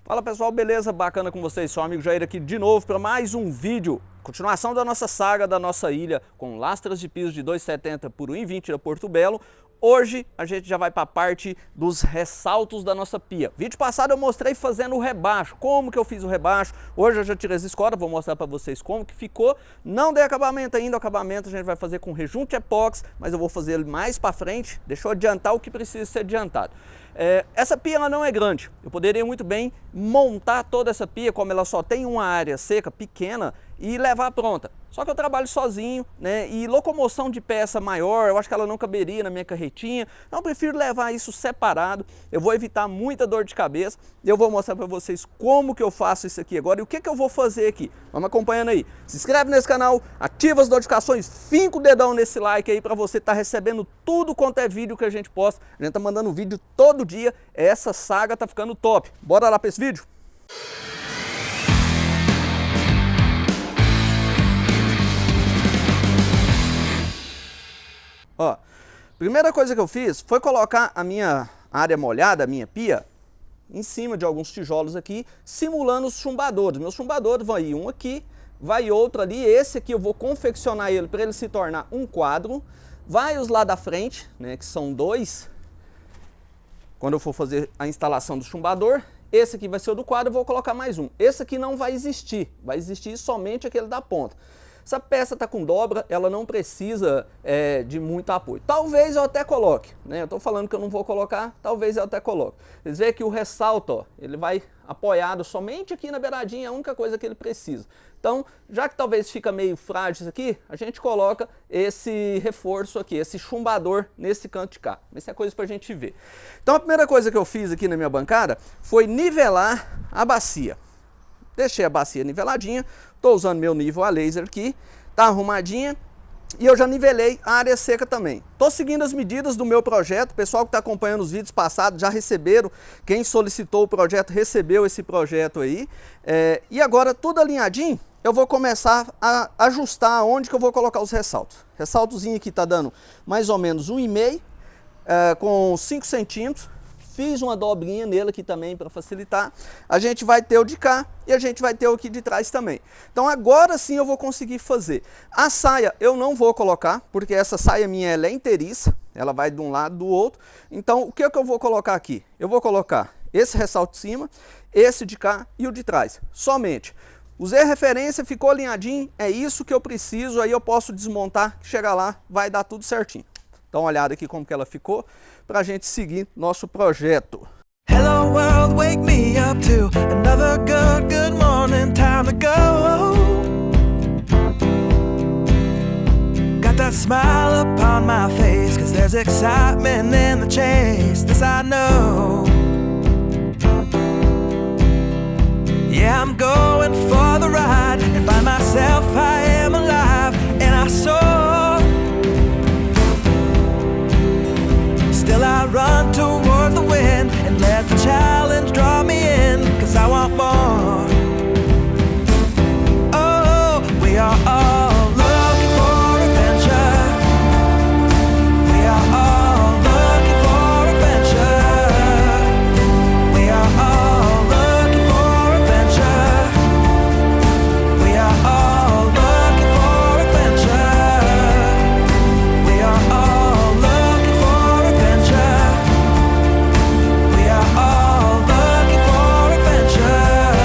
Fala pessoal, beleza? Bacana com vocês, seu amigo Jair aqui de novo para mais um vídeo. Continuação da nossa saga da nossa ilha com lastras de piso de 2,70 por 1,20 da Porto Belo. Hoje a gente já vai para a parte dos ressaltos da nossa pia. Vídeo passado eu mostrei fazendo o rebaixo, como que eu fiz o rebaixo. Hoje eu já tirei as escoras, vou mostrar para vocês como que ficou. Não dei acabamento ainda, o acabamento a gente vai fazer com rejunte epóxi, mas eu vou fazer ele mais para frente. Deixa eu adiantar o que precisa ser adiantado. Essa pia ela não é grande, eu poderia muito bem montar toda essa pia, como ela só tem uma área seca pequena, e levar pronta. Só que eu trabalho sozinho, né? E locomoção de peça maior, eu acho que ela não caberia na minha carretinha. Então eu prefiro levar isso separado. Eu vou evitar muita dor de cabeça. Eu vou mostrar para vocês como que eu faço isso aqui agora e o que que eu vou fazer aqui. Vamos acompanhando aí. Se inscreve nesse canal, ativa as notificações, finca o dedão nesse like aí para você estar recebendo tudo quanto é vídeo que a gente posta. A gente tá mandando vídeo todo dia. Essa saga tá ficando top. Bora lá para esse vídeo? Ó, primeira coisa que eu fiz foi colocar a minha área molhada, a minha pia, em cima de alguns tijolos aqui, simulando os chumbadores. Meus chumbadores vão aí um aqui, vai outro ali. Esse aqui eu vou confeccionar ele para ele se tornar um quadro. Vai os lá da frente, né, que são dois, quando eu for fazer a instalação do chumbador. Esse aqui vai ser o do quadro, eu vou colocar mais um. Esse aqui não vai existir somente aquele da ponta. Essa peça está com dobra, ela não precisa de muito apoio. Talvez eu até coloque, né? Eu estou falando que eu não vou colocar, talvez eu até coloque. Vocês veem que o ressalto, ó, ele vai apoiado somente aqui na beiradinha, é a única coisa que ele precisa. Então, já que talvez fica meio frágil isso aqui, a gente coloca esse reforço aqui, esse chumbador nesse canto de cá. Essa é coisa para a gente ver. Então, a primeira coisa que eu fiz aqui na minha bancada foi nivelar a bacia. Deixei a bacia niveladinha, estou usando meu nível a laser aqui, tá arrumadinha e eu já nivelei a área seca também. Estou seguindo as medidas do meu projeto, o pessoal que está acompanhando os vídeos passados já receberam, quem solicitou o projeto recebeu esse projeto aí. E agora tudo alinhadinho, eu vou começar a ajustar onde que eu vou colocar os ressaltos. Ressaltozinho aqui está dando mais ou menos 1,5 com 5 centímetros. Fiz uma dobrinha nele aqui também para facilitar. A gente vai ter o de cá e a gente vai ter o aqui de trás também. Então agora sim eu vou conseguir fazer. A saia eu não vou colocar, porque essa saia minha ela é inteiriça. Ela vai de um lado do outro. Então o que é que eu vou colocar aqui? Eu vou colocar esse ressalto de cima, esse de cá e o de trás. Somente. Usei a referência, ficou alinhadinho. É isso que eu preciso. Aí eu posso desmontar, chegar lá, vai dar tudo certinho. Dá uma olhada aqui como que ela ficou, para a gente seguir nosso projeto. Hello world, wake me up to another good morning, time to go. Got that smile upon my face, cause there's excitement in the chase, this I know. Yeah, I'm going for the ride and find myself, I am alive, and I soar. Still I run toward the wind and let the challenge draw me in, cause I want more. Oh, we are all looking for adventure. We are all looking for adventure. We are all looking for adventure. We are all looking for adventure. We are all looking for adventure. We are all looking for adventure.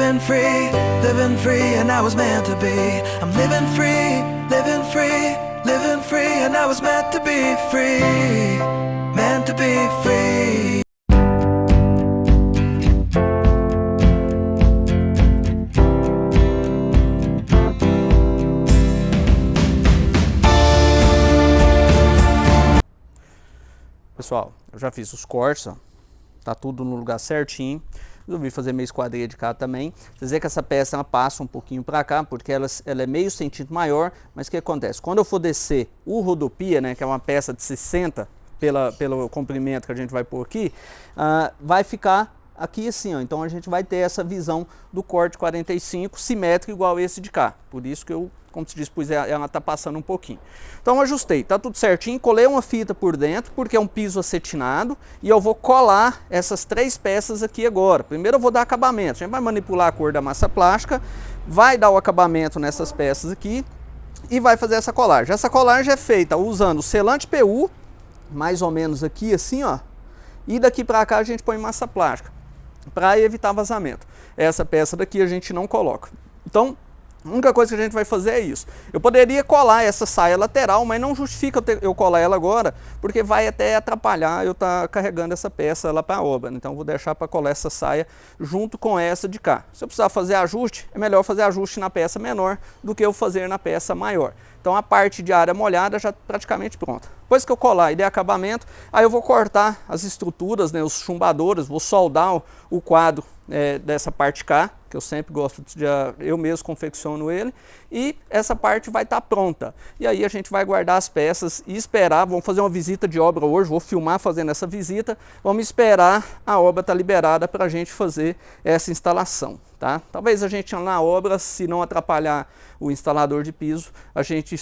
living free, and I was meant to be. I'm living free, and I was meant to be free, meant to be free. Pessoal, eu já fiz os cortes, ó. Tá tudo no lugar certinho. Resolvi fazer meio esquadrilha de cá também. Vocês veem que essa peça ela passa um pouquinho para cá, porque ela é meio centímetro maior. Mas o que acontece? Quando eu for descer o rodopia, né, que é uma peça de 60 pelo comprimento que a gente vai pôr aqui, vai ficar aqui assim, ó. Então a gente vai ter essa visão do corte 45 simétrico igual esse de cá. Por isso que eu, como se diz, pois ela tá passando um pouquinho. Então eu ajustei, tá tudo certinho, colei uma fita por dentro, porque é um piso acetinado, e eu vou colar essas 3 peças aqui agora. Primeiro eu vou dar acabamento, a gente vai manipular a cor da massa plástica, vai dar o acabamento nessas peças aqui, e vai fazer essa colagem. Essa colagem é feita usando selante PU, mais ou menos aqui assim, ó, e daqui para cá a gente põe massa plástica, para evitar vazamento. Essa peça daqui a gente não coloca. Então, a única coisa que a gente vai fazer é isso. Eu poderia colar essa saia lateral, mas não justifica eu colar ela agora, porque vai até atrapalhar eu estar carregando essa peça lá para a obra. Então, eu vou deixar para colar essa saia junto com essa de cá. Se eu precisar fazer ajuste, é melhor fazer ajuste na peça menor do que eu fazer na peça maior. Então, a parte de área molhada já praticamente pronta. Depois que eu colar e der acabamento, aí eu vou cortar as estruturas, né, os chumbadores, vou soldar o quadro dessa parte cá, que eu sempre gosto de, eu mesmo confecciono ele, e essa parte vai estar pronta. E aí a gente vai guardar as peças e esperar, vamos fazer uma visita de obra hoje, vou filmar fazendo essa visita, vamos esperar a obra estar liberada para a gente fazer essa instalação. Tá? Talvez a gente na obra, se não atrapalhar o instalador de piso, a gente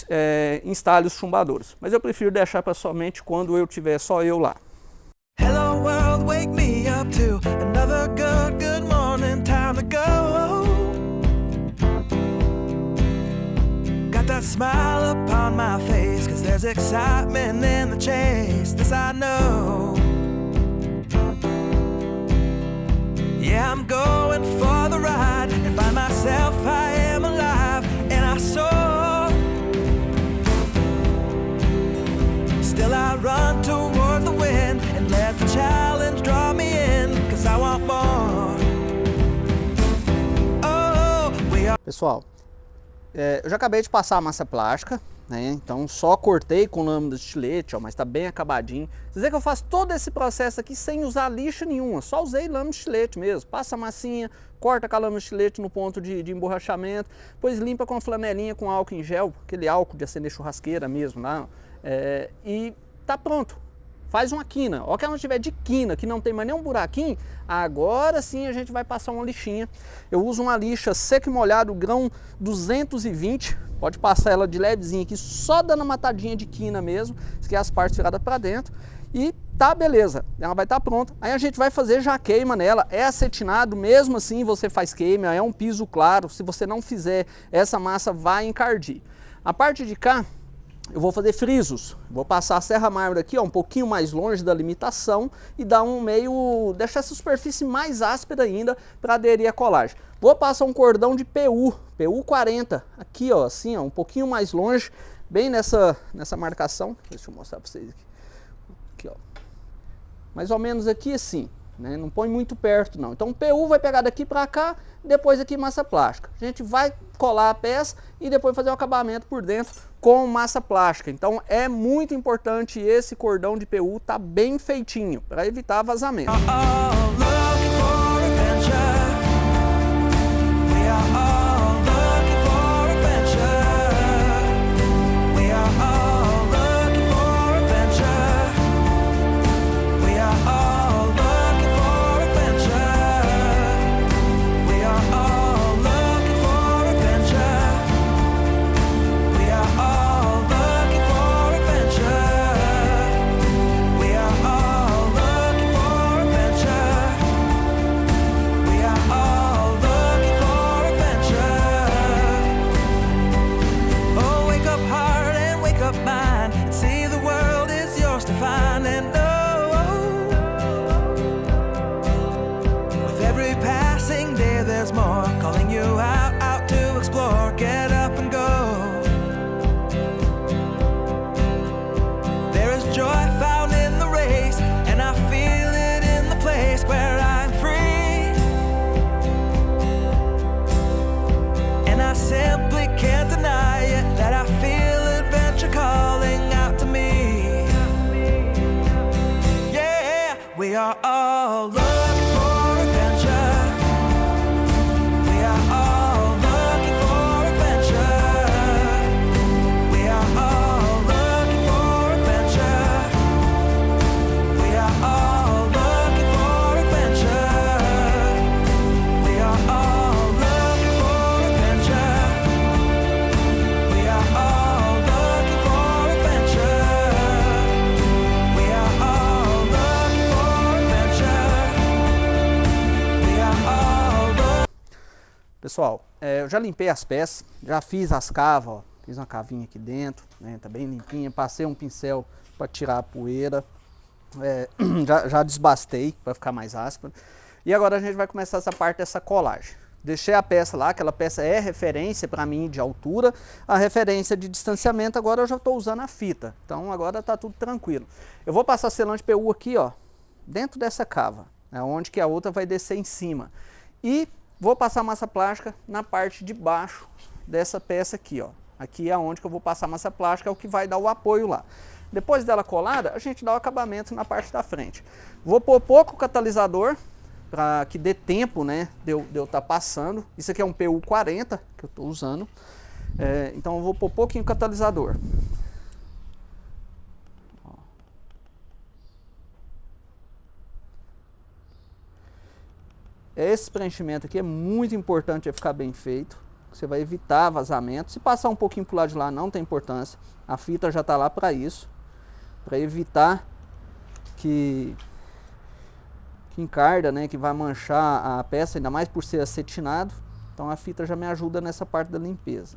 instale os chumbadores. Mas eu prefiro deixar para somente quando eu tiver só eu lá. Hello world, wake me up to another good morning, time to go. Got that smile upon my face, 'cause there's excitement in the chase, this I know. Yeah, I'm going for the ride and find myself, I am alive and I soar. Still I run towards the wind and let the challenge draw me in, 'cause I want more. Oh, we are... Pessoal, eu já acabei de passar a massa plástica, né? Então só cortei com lâmina de estilete, ó, mas tá bem acabadinho. Vocês veem que eu faço todo esse processo aqui sem usar lixa nenhuma, só usei lâmina de estilete mesmo. Passa a massinha, corta com a lâmina de estilete no ponto de emborrachamento, depois limpa com a flanelinha com álcool em gel, aquele álcool de acender churrasqueira mesmo lá, e tá pronto. Faz uma quina, ó, que ela não tiver de quina, que não tem mais nenhum buraquinho, agora sim a gente vai passar uma lixinha. Eu uso uma lixa seco e molhado, grão 220, pode passar ela de levezinha aqui, só dando uma matadinha de quina mesmo, que é as partes viradas para dentro, e tá beleza, ela vai estar pronta. Aí a gente vai fazer já queima nela, é acetinado, mesmo assim você faz queima, é um piso claro, se você não fizer, essa massa vai encardir. A parte de cá, eu vou fazer frisos, vou passar a serra mármore aqui, ó, um pouquinho mais longe da limitação e dar um meio, deixar essa superfície mais áspera ainda para aderir a colagem. Vou passar um cordão de PU 40, aqui ó, assim ó, um pouquinho mais longe, bem nessa marcação, deixa eu mostrar para vocês aqui ó, mais ou menos aqui assim, né? Não põe muito perto não. Então o PU vai pegar daqui para cá, depois aqui massa plástica. A gente vai colar a peça e depois fazer o acabamento por dentro com massa plástica. Então é muito importante esse cordão de PU tá bem feitinho para evitar vazamento. joy found in the race, and I feel it in the place where I'm free. And I simply can't deny it, that I feel adventure calling out to me. Yeah, we are all looking for adventure. We are all looking for adventure. We are all looking for adventure. We are all looking for adventure. We are all looking for adventure. We are all looking for adventure. We are all looking for adventure. We are all looking. Pessoal, eu já limpei as peças, já fiz as cavas, ó. Fiz uma cavinha aqui dentro, né? Tá bem limpinha. Passei um pincel para tirar a poeira. Já desbastei para ficar mais áspero. E agora a gente vai começar essa parte dessa colagem. Deixei a peça lá, aquela peça é referência para mim de altura, a referência de distanciamento, agora eu já estou usando a fita. Então agora tá tudo tranquilo. Eu vou passar selante PU aqui, ó, dentro dessa cava, onde que a outra vai descer em cima. E vou passar massa plástica na parte de baixo dessa peça aqui, ó. Aqui é onde que eu vou passar massa plástica, é o que vai dar o apoio lá. Depois dela colada, a gente dá o acabamento na parte da frente. Vou pôr pouco catalisador, para que dê tempo, né, de eu estar passando. Isso aqui é um PU 40 que eu estou usando. Então eu vou pôr pouquinho catalisador. Ó. Esse preenchimento aqui é muito importante ficar bem feito. Você vai evitar vazamento. Se passar um pouquinho para o lado de lá não tem importância. A fita já está lá para isso. Para evitar que encarda, né, que vai manchar a peça, ainda mais por ser acetinado. Então a fita já me ajuda nessa parte da limpeza.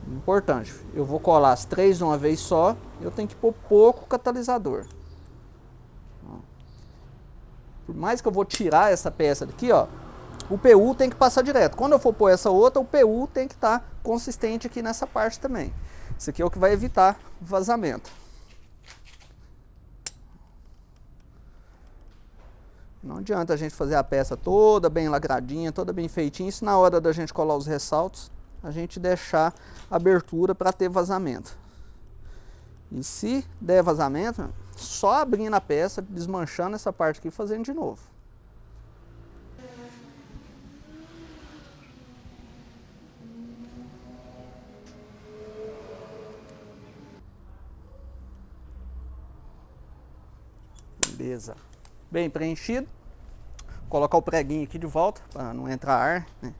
Importante, eu vou colar as 3 de uma vez só, eu tenho que pôr pouco catalisador. Ó. Por mais que eu vou tirar essa peça daqui, ó, o PU tem que passar direto. Quando eu for pôr essa outra, o PU tem que estar consistente aqui nessa parte também. Isso aqui é o que vai evitar vazamento. Não adianta a gente fazer a peça toda bem lagradinha, toda bem feitinha. Isso na hora da gente colar os ressaltos, a gente deixar abertura para ter vazamento. E se der vazamento, só abrindo a peça, desmanchando essa parte aqui e fazendo de novo. Beleza. Bem preenchido. Vou colocar o preguinho aqui de volta para não entrar ar, né?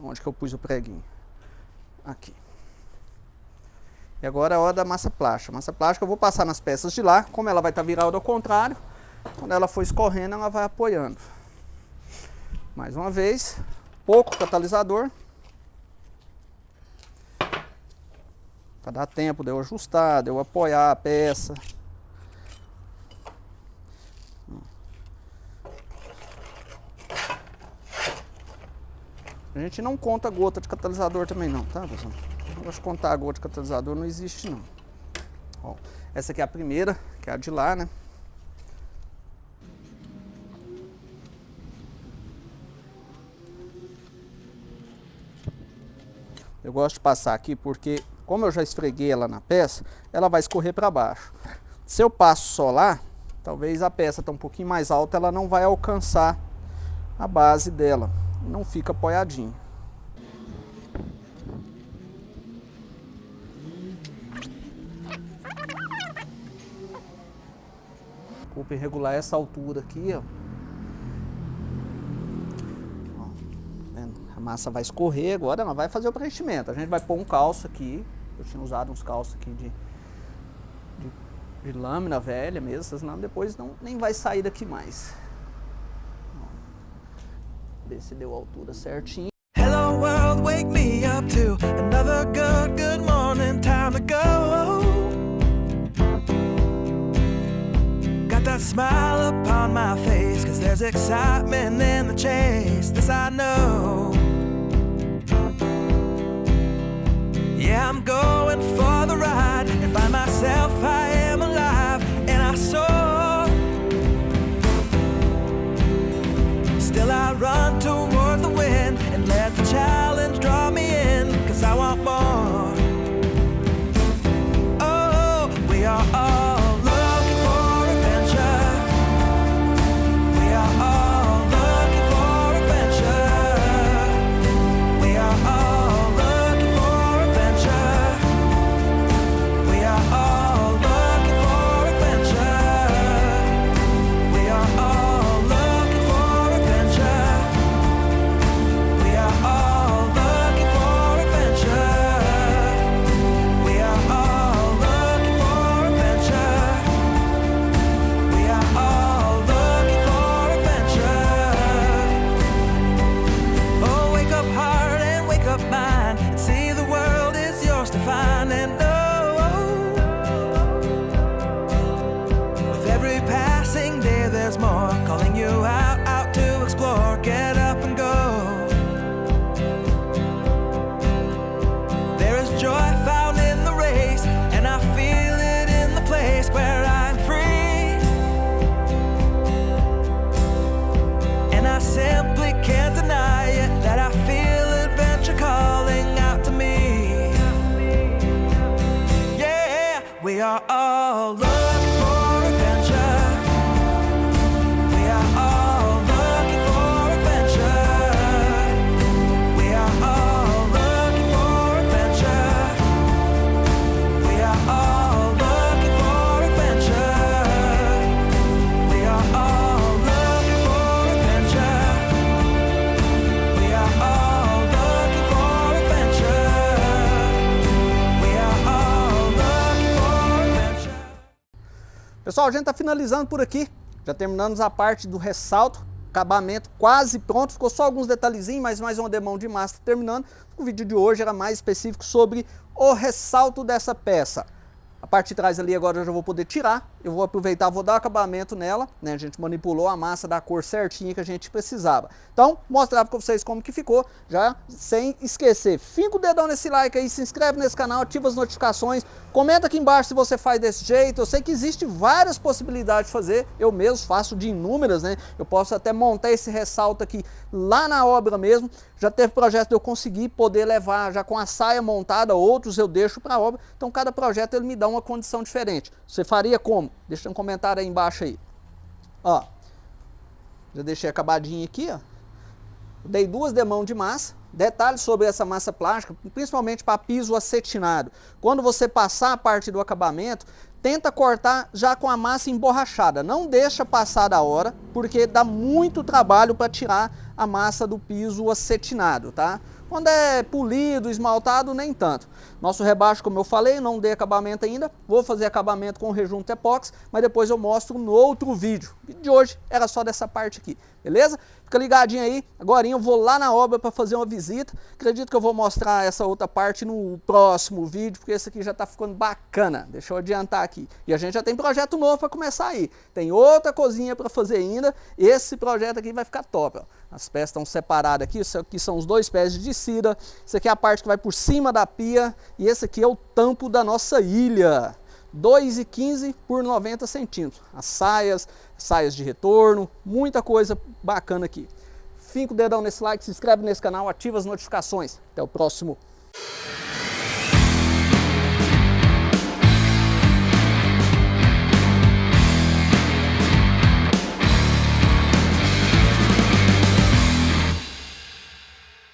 Onde que eu pus o preguinho? Aqui. E agora é a hora da massa plástica. Massa plástica eu vou passar nas peças de lá, como ela vai estar virada ao contrário, quando ela for escorrendo ela vai apoiando. Mais uma vez, pouco catalisador. Para dar tempo de eu ajustar, de eu apoiar a peça. A gente não conta gota de catalisador também não, tá, pessoal? Eu acho que contar a gota de catalisador não existe não. Ó, essa aqui é a primeira, que é a de lá, né? Eu gosto de passar aqui porque, como eu já esfreguei ela na peça, ela vai escorrer para baixo. Se eu passo só lá, talvez a peça tá um pouquinho mais alta, ela não vai alcançar a base dela. Não fica apoiadinho. Desculpa, regular essa altura aqui, ó. A massa vai escorrer agora, ela vai fazer o preenchimento. A gente vai pôr um calço aqui. Eu tinha usado uns calços aqui de lâmina velha mesmo. Essas lâminas depois nem vai sair daqui mais. Ver se deu a altura certinho. Hello world, wake me up to another good morning, time to go. Got that smile upon my face, 'cause there's excitement in the chase, this I know. Yeah, I'm going for the ride and find myself We are all looking for adventure. We are all looking for adventure. We are all looking for adventure. We are all looking for adventure. We are all looking for adventure. We are all looking for adventure. We are all looking for adventure. Pessoal, a gente está finalizando por aqui. Já terminamos a parte do ressalto, acabamento quase pronto. Ficou só alguns detalhezinhos, mas mais uma demão de massa terminando. O vídeo de hoje era mais específico sobre o ressalto dessa peça. A parte de trás ali agora eu já vou poder tirar. Eu vou aproveitar, vou dar acabamento nela, né? A gente manipulou a massa da cor certinha que a gente precisava. Então, mostrava para vocês como que ficou. Já sem esquecer, finca o dedão nesse like aí, se inscreve nesse canal, ativa as notificações. Comenta aqui embaixo se você faz desse jeito. Eu sei que existe várias possibilidades de fazer. Eu mesmo faço de inúmeras, né? Eu posso até montar esse ressalto aqui lá na obra mesmo. Já teve projeto de eu conseguir poder levar já com a saia montada, outros eu deixo para a obra. Então cada projeto ele me dá uma condição diferente. Você faria como? Deixa um comentário aí embaixo aí. Ó, já deixei acabadinho aqui, ó. Dei 2 demãos de massa. Detalhes sobre essa massa plástica, principalmente para piso acetinado. Quando você passar a parte do acabamento, tenta cortar já com a massa emborrachada. Não deixa passar da hora, porque dá muito trabalho para tirar a massa do piso acetinado, tá? Quando é polido, esmaltado, nem tanto. Nosso rebaixo, como eu falei, não dei acabamento ainda. Vou fazer acabamento com rejunto epóxi, mas depois eu mostro no outro vídeo. O vídeo de hoje era só dessa parte aqui, beleza? Fica ligadinho aí. Agora eu vou lá na obra para fazer uma visita. Acredito que eu vou mostrar essa outra parte no próximo vídeo, porque esse aqui já tá ficando bacana. Deixa eu adiantar aqui. E a gente já tem projeto novo para começar aí. Tem outra cozinha para fazer ainda. Esse projeto aqui vai ficar top, ó. As peças estão separadas aqui. Isso aqui são os 2 pés de descida. Isso aqui é a parte que vai por cima da pia. E esse aqui é o tampo da nossa ilha. 2,15 por 90 centímetros. As saias de retorno, muita coisa bacana aqui. Finca o dedão nesse like, se inscreve nesse canal, ativa as notificações. Até o próximo.